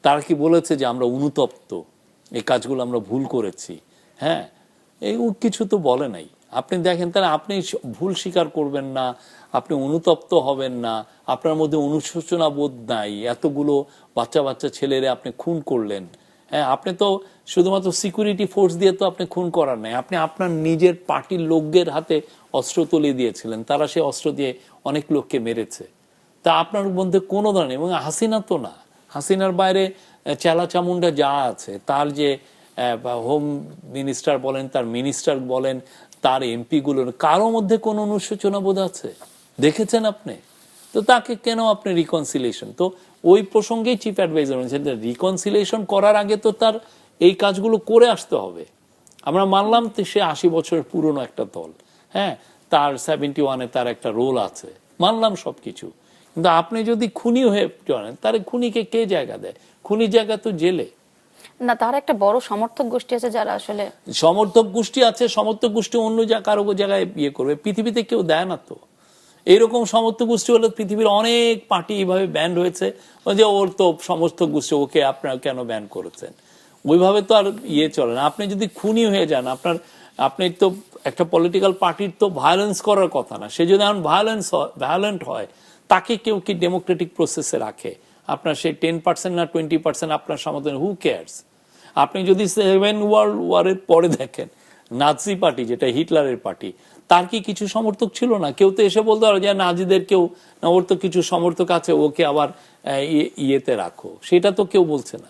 তারা কি বলেছে যে আমরা অনুতপ্ত, এই কাজগুলো আমরা ভুল করেছি? হ্যাঁ, এই কিছু তো বলে নাই। আপনি দেখেন, তাহলে আপনি ভুল স্বীকার করবেন না, আপনি অনুতপ্ত হবেন না, আপনার মধ্যে অনুশোচনা বোধ নাই, এতগুলো বাচ্চা বাচ্চা ছেলেরে আপনি খুন করলেন। হ্যাঁ, আপনি তো শুধুমাত্র সিকিউরিটি ফোর্স দিয়ে তো আপনি খুন করার নাই, আপনি আপনার নিজের পার্টির লোকদের হাতে অস্ত্র তুলে দিয়েছিলেন, তারা সে অস্ত্র দিয়ে অনেক লোককে মেরেছে। তা আপনার মধ্যে কোনো ধরনের, এবং হাসিনা তো না, হাসিনার বাইরে চেলা চামুন্ডা যা আছে, তার যে হোম মিনিস্টার বলেন, তার মিনিস্টার বলেন, তার এমপি গুলো, কারো মধ্যে কোনো অনুশোচনা বোধ আছে দেখেছেন আপনি? তো তাকে কেন আপনি রিকনসিলিয়েশন? তো ওই প্রসঙ্গেই চিফ অ্যাডভাইজার বলেছেন রিকনসিলিয়েশন করার আগে তো তার এই কাজগুলো করে আসতে হবে। আমরা মানলাম সে 80 বছরের পুরনো একটা দল, হ্যাঁ, তার 71-এ তার একটা রোল আছে, মানলাম সবকিছু। কিন্তু আপনি যদি খুনি হয়ে জানেন, তার খুনিকে কে জায়গা দেয়? খুনি জায়গা তো জেলে না। তার একটা বড় সমর্থক গোষ্ঠী আছে যারা আসলে সমর্থক গোষ্ঠী আছে, সমর্থক গোষ্ঠী অন্য কারো জায়গায় বিয়ে করবে, পৃথিবীতে কেউ দেয় না তো। এইরকম সমর্থক গোষ্ঠী হলে পৃথিবীর অনেক পার্টি এইভাবে ব্যান হয়েছে, যে ওর তো সমর্থক গোষ্ঠী, ওকে আপনারা কেন ব্যান করেছেন? ওইভাবে তো আর চলে না। আপনি যদি খুনি হয়ে যান, আপনি তো একটা পলিটিক্যাল পার্টির তো ভায়োলেন্স করার কথা না, সে যদি এখন ভায়োলেন্ট হয়, তাকে কেউ কি ডেমোক্রেটিক প্রসেসে রাখে? আপনার সেই 10% না 20% আপনার সমর্থন, হু কেয়ার্স? আপনি যদি 7 ওয়ার্ল্ড ওয়ারের পরে দেখেন, নাৎসি পার্টি যেটা হিটলারের পার্টি, তার কি কিছু সমর্থক ছিল না? কেউ তো এসে বলতে পারে যে নাজিদের কেউ না, ওর তো কিছু সমর্থক আছে, ওকে আবার ইয়েতে রাখো, সেটা তো কেউ বলছে না।